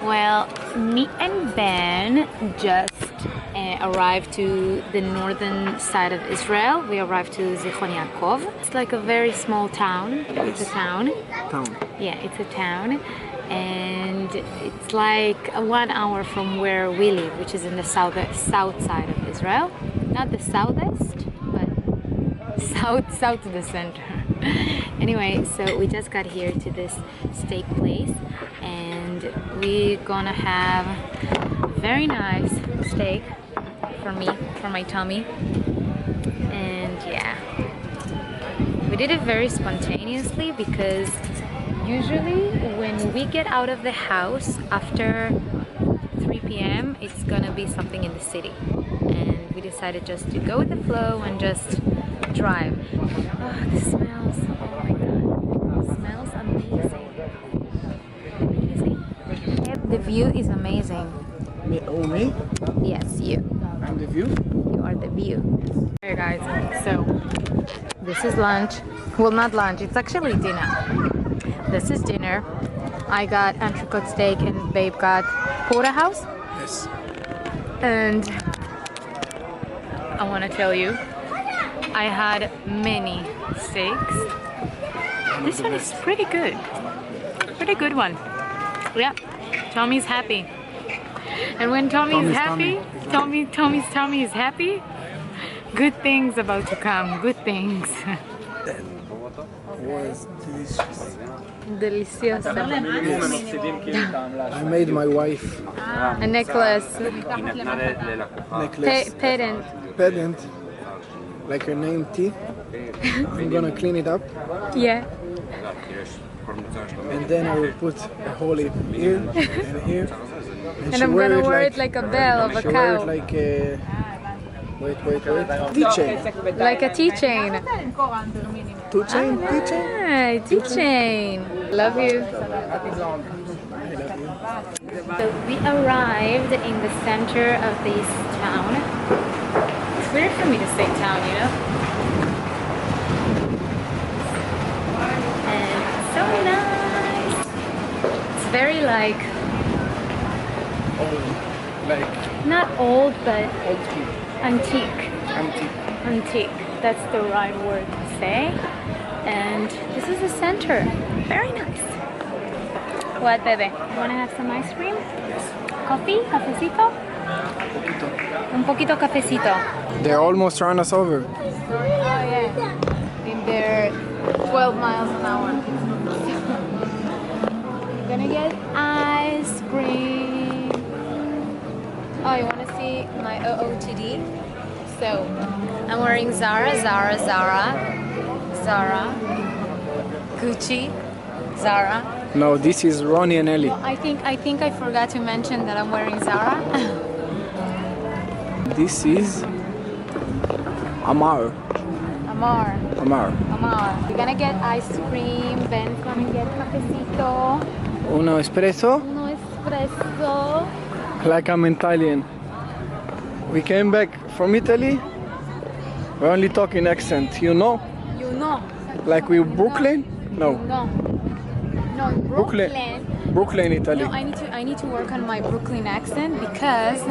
Well, me and Ben just arrived to the northern side of Israel. We arrived to Zichron Yaakov. It's like a very small town. It's a town. Yeah, it's a town. And it's like 1 hour from where we live, which is in the south side of Israel. Not the southeast, but south to the center. Anyway, so we just got here to this steak place, and we're gonna have very nice steak for me, for my tummy. And yeah, we did it very spontaneously because usually when we get out of the house after 3 p.m. it's gonna be something in the city, and we decided just to go with the flow and just drive. Oh, this smells, oh my god, it smells amazing. The view is amazing. Me? Oh, me? Yes, you. I'm the view? You are the view. Hey guys, so this is lunch. Well, not lunch, it's actually dinner. This is dinner. I got entrecote steak and Babe got porterhouse. Yes. And I want to tell you, I had many steaks. This one is pretty good. Pretty good one. Yeah, Tommy's happy. And when Tommy's happy, Tommy's tummy is happy, good things about to come, good things. That was delicious. Delicioso. I made my wife A necklace. Pendant. pendant, like her name T. I'm gonna clean it up, Yeah. and then I will put a hole in here and here. And she I'm wear gonna it wear like, it like a bell of a she wear it cow. like a wait T-chain. Like a T-chain. Two-chain? T-chain? Ah, T-chain. Love you. So we arrived in the center of this town. It's weird for me to say town, you know? And it's so nice. It's very like, Old. Like not old, but old school. antique. Antique. Antique. That's the right word to say. And this is the center. Very nice. What, baby? You want to have some ice cream? Coffee? Cafecito? Poquito. Un poquito cafecito. They almost ran us over. Oh, yeah. In their 12 miles an hour. Gonna get ice cream. Oh, you want to see my OOTD? So, I'm wearing Zara, Gucci, Zara. No, this is Ronnie and Ellie. I think I forgot to mention that I'm wearing Zara. This is Amar. Amar. We're gonna get ice cream. Ben's gonna get cafecito. Uno espresso, Uno espresso. like I'm Italian. We came back from Italy. We're only talking accent, you know? You know. Like we Brooklyn? No. No, Brooklyn. Brooklyn, Italy. No, I need to work on my Brooklyn accent because,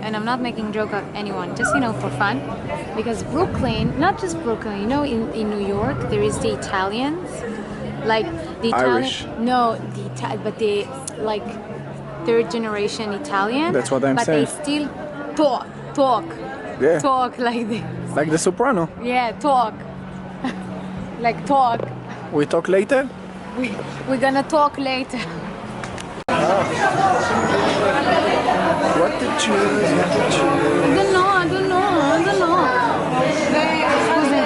and I'm not making joke of anyone, just for fun. Because Brooklyn, not just Brooklyn, in New York there is the Italians, like the Italian. Irish. No, but they like third generation Italian. That's what I'm saying. But they still talk Yeah. talk like this. Like the soprano. Yeah, talk. Like talk. We talk later? We're gonna talk later. What the choose? I don't know. Excuse me.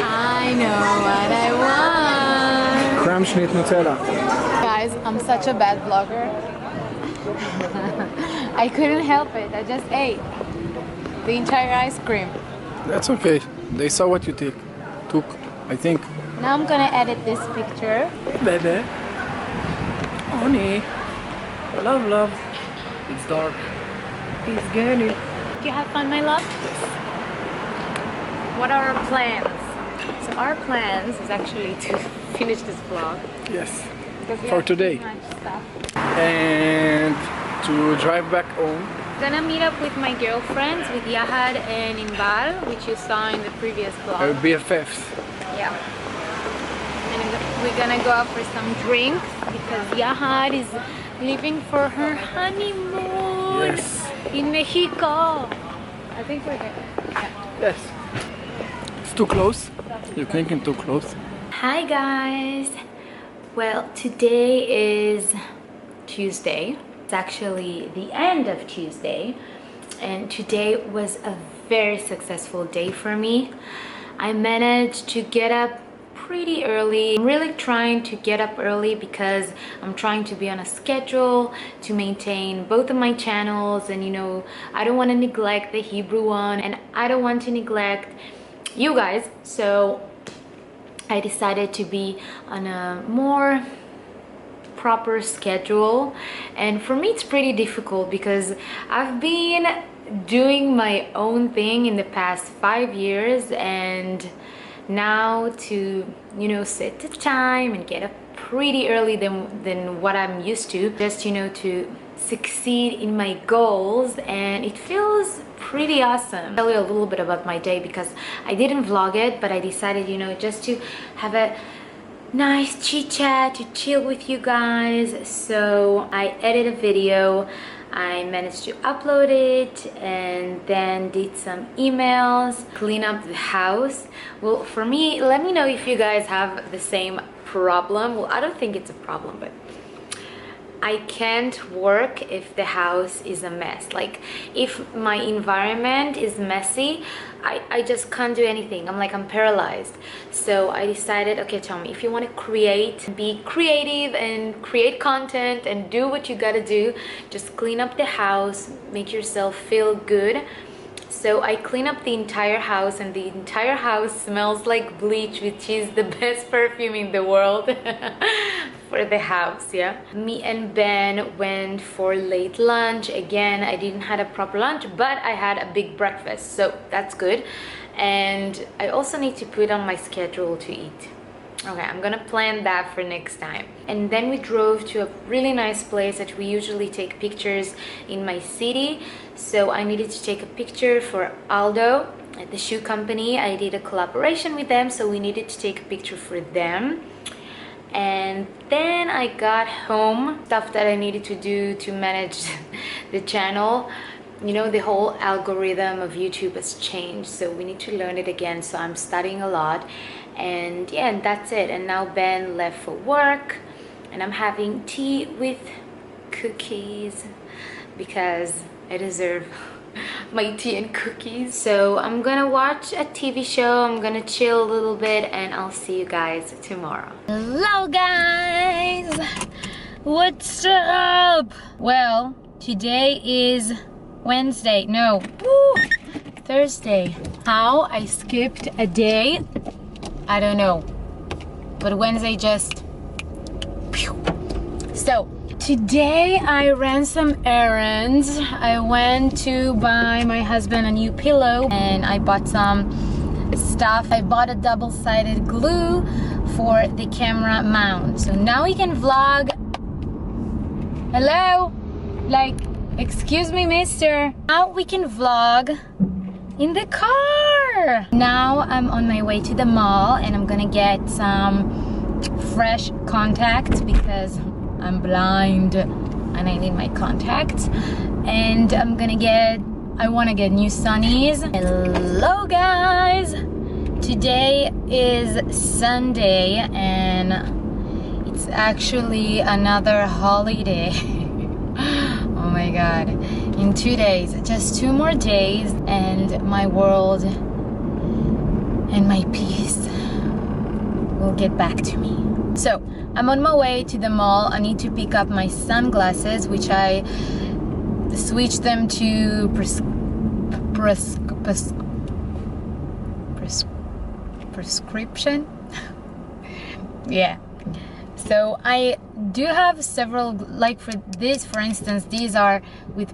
I know what I want. Crème Schnitt Nutella. Guys, I'm such a bad vlogger. I couldn't help it. I just ate the entire ice cream. That's okay. They saw what you took, I think. Now I'm gonna edit this picture. Baby. Honey. Love. It's dark. It's girly. You have fun, my love? what are our plans? So our plans is actually to finish this vlog. Yes. Because we For have today. too much stuff. And to drive back home. Gonna meet up with my girlfriends, with Yahad and Inbal, which you saw in the previous vlog. BFFs. Yeah. And we're gonna go out for some drinks because Yahad is leaving for her honeymoon in Mexico. I think we're good. Yeah. Yes. It's too close. You're thinking too close. Hi guys. Well, today is Tuesday. It's actually the end of Tuesday, and today was a very successful day for me. I managed to get up pretty early. I'm really trying to get up early because I'm trying to be on a schedule to maintain both of my channels, and you know, I don't want to neglect the Hebrew one and I don't want to neglect you guys. So I decided to be on a more proper schedule, and for me it's pretty difficult because I've been doing my own thing in the past 5 years, and now to, you know, set the time and get up pretty early than what I'm used to, just, you know, to succeed in my goals, and it feels pretty awesome. I'll tell you a little bit about my day because I didn't vlog it, but I decided, you know, just to have a nice chit chat, to chill with you guys. So I edited a video, I managed to upload it, and then did some emails, clean up the house. Well, for me, let me know if you guys have the same problem. Well, I don't think it's a problem, but I can't work if the house is a mess. Like, if my environment is messy, I just can't do anything. I'm paralyzed. So I decided, okay, Tommy, if you want to create, be creative and create content and do what you gotta do, just clean up the house, make yourself feel good. So I clean up the entire house, and the entire house smells like bleach, which is the best perfume in the world for the house. Yeah, me and Ben went for late lunch. Again, I didn't have a proper lunch, but I had a big breakfast, so that's good. And I also need to put on my schedule to eat. Okay, I'm gonna plan that for next time. And then we drove to a really nice place that we usually take pictures in my city. So I needed to take a picture for Aldo at the shoe company. I did a collaboration with them, so we needed to take a picture for them. And then I got home, stuff that I needed to do to manage the channel. You know, the whole algorithm of YouTube has changed, so we need to learn it again. So I'm studying a lot, and yeah, and that's it. And now Ben left for work, and I'm having tea with cookies because I deserve my tea and cookies. So I'm gonna watch a TV show, I'm gonna chill a little bit, and I'll see you guys tomorrow. Hello guys, what's up? Well, today is Wednesday, no, Thursday. How I skipped a day, I don't know, but Wednesday just so today I ran some errands. I went to buy my husband a new pillow, and I bought some stuff. I bought a double-sided glue for the camera mount, so now we can vlog. Hello, like, excuse me, mister. Now we can vlog in the car. Now I'm on my way to the mall, and I'm gonna get some fresh contacts because I'm blind and I need my contacts. And I'm gonna get, I want to get new sunnies. Hello guys, today is Sunday and it's actually another holiday. Oh my god, in 2 days, just 2 more days, and my world and my peace will get back to me. So I'm on my way to the mall. I need to pick up my sunglasses, which I switched them to prescription. Yeah, so I do have several, like for this, for instance, these are with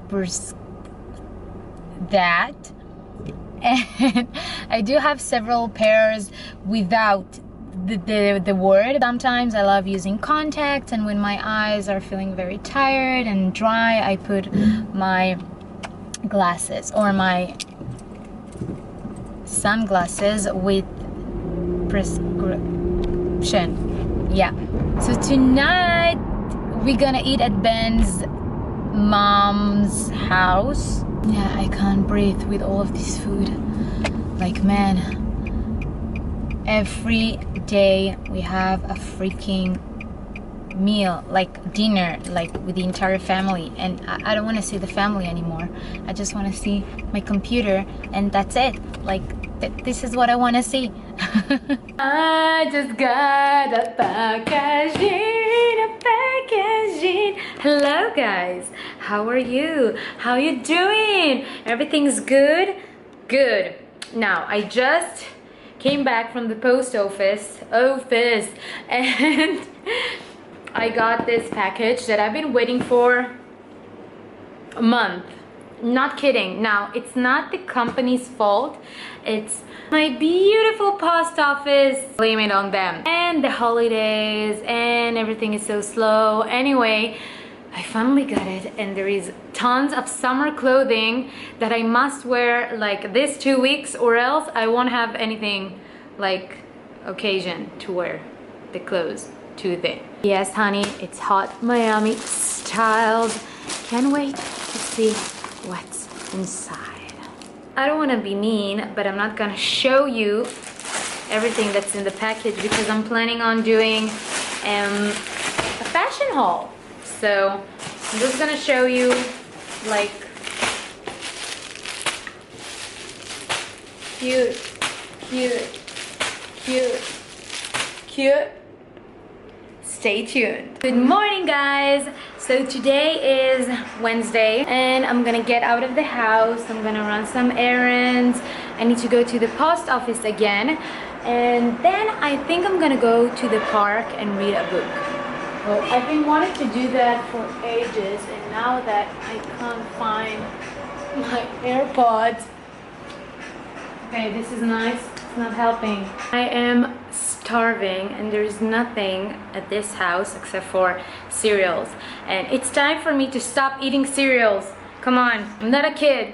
that, And I do have several pairs without the word. Sometimes I love using contacts, and when my eyes are feeling very tired and dry, I put my glasses or my sunglasses with prescription. Yeah. So tonight we're gonna eat at Ben's mom's house. Yeah, I can't breathe with all of this food. Like, man, every day we have a freaking meal, like dinner, like with the entire family, and I don't want to see the family anymore. I just want to see my computer, and that's it. Like, this is what I want to see. I just got a packaging. Hello guys, how are you? How you doing? Everything's good? Good. Now I just came back from the post office and I got this package that I've been waiting for a month. Not kidding. Now, it's not the company's fault. It's my beautiful post office. Blame it on them. And the holidays and everything is so slow. Anyway, I finally got it, and there is tons of summer clothing that I must wear like this 2 weeks, or else I won't have anything like occasion to wear the clothes to the. Yes, honey, it's hot Miami styled. Can't wait to see what's inside. I don't want to be mean, but I'm not gonna show you everything that's in the package because I'm planning on doing a fashion haul. So I'm just gonna show you like cute. Stay tuned. Good morning, guys. So today is Wednesday and I'm gonna get out of the house. I'm gonna run some errands. I need to go to the post office again, and then I think I'm gonna go to the park and read a book. Well, I've been wanting to do that for ages, and now that I can't find my AirPods. Okay, this is nice. It's not helping. I am starving and there's nothing at this house except for cereals, and it's time for me to stop eating cereals. Come on, I'm not a kid.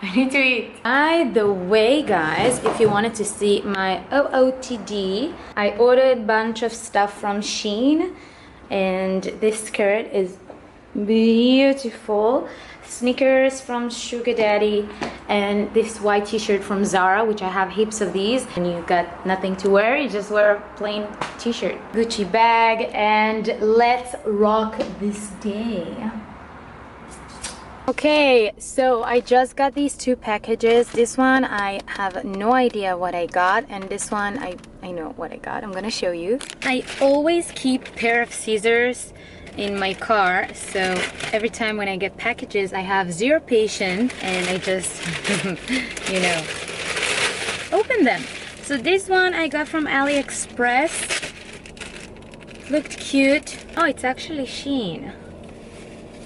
I need to eat. By the way, guys, if you wanted to see my OOTD, I ordered a bunch of stuff from Shein, and this skirt is beautiful. Sneakers from Sugar Daddy, and this white t-shirt from Zara, which I have heaps of these. And you got nothing to wear, you just wear a plain t-shirt. Gucci bag, and let's rock this day. Okay, so I just got these two packages. This one I have no idea what I got, and this one I know what I got. I'm gonna show you. I always keep a pair of scissors in my car, so every time when I get packages I have zero patience and I just you know, open them. So this one I got from Aliexpress. Looked cute. Oh, it's actually Shein.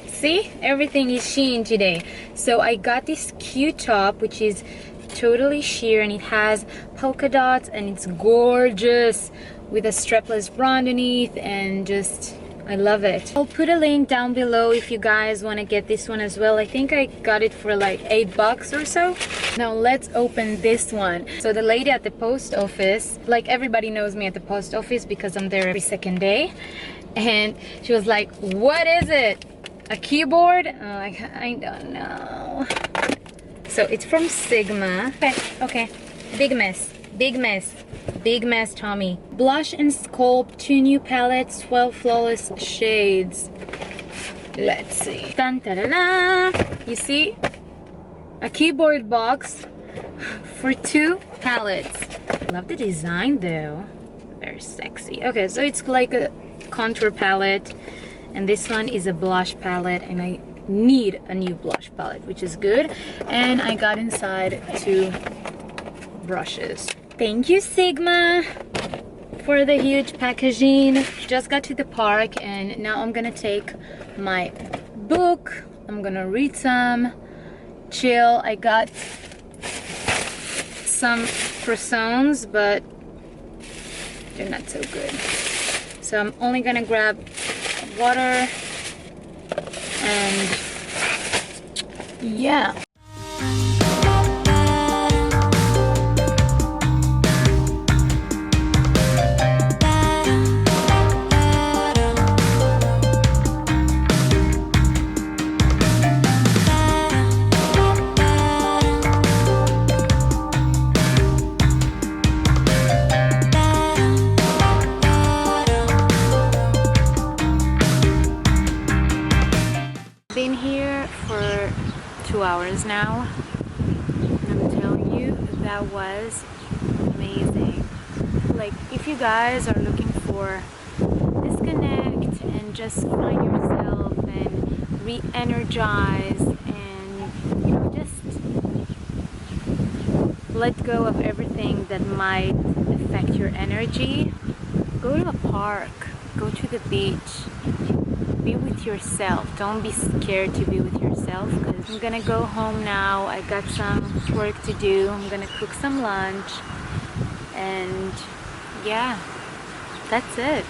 See, everything is Shein today. So I got this cute top which is totally sheer, and it has polka dots, and it's gorgeous with a strapless bra underneath, and just I love it. I'll put a link down below if you guys want to get this one as well. I think I got it for like $8 or so. Now let's open this one. So the lady at the post office, like everybody knows me at the post office because I'm there every second day, and she was like, what is it? A keyboard? I'm like, I don't know. So it's from Sigma. Okay. Big mess, Tommy. Blush and Sculpt, 2 new palettes, 12 flawless shades. Let's see. Dun, da, da, da. You see? A keyboard box for 2 palettes. Love the design though. Very sexy. Okay, so it's like a contour palette, and this one is a blush palette, and I need a new blush palette, which is good. And I got inside 2 brushes. Thank you, Sigma, for the huge packaging. Just got to the park, and now I'm gonna take my book. I'm gonna read some, chill. I got some croissants, but they're not so good. So I'm only gonna grab water and yeah. Been here for 2 hours now. I'm telling you, that was amazing. Like, if you guys are looking for disconnect and just find yourself and re-energize and, you know, just let go of everything that might affect your energy, go to a park, go to the beach. Be with yourself. Don't be scared to be with yourself, because I'm gonna go home now. I got some work to do. I'm gonna cook some lunch and yeah, that's it.